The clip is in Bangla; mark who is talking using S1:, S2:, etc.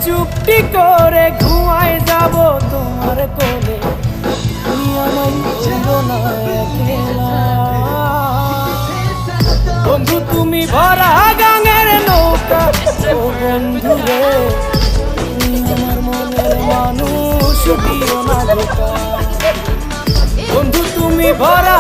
S1: চুপটি করে ঘুমায় যাব তোমার কোলে, তুমি আমায় ছেড়ো না একলা। বন্ধু তুমি ভরা গাঙের নৌকা, ও বন্ধু রে তুমি আমার মনের মানুষ, দিও না ধোঁকা। বন্ধু তুমি ভরা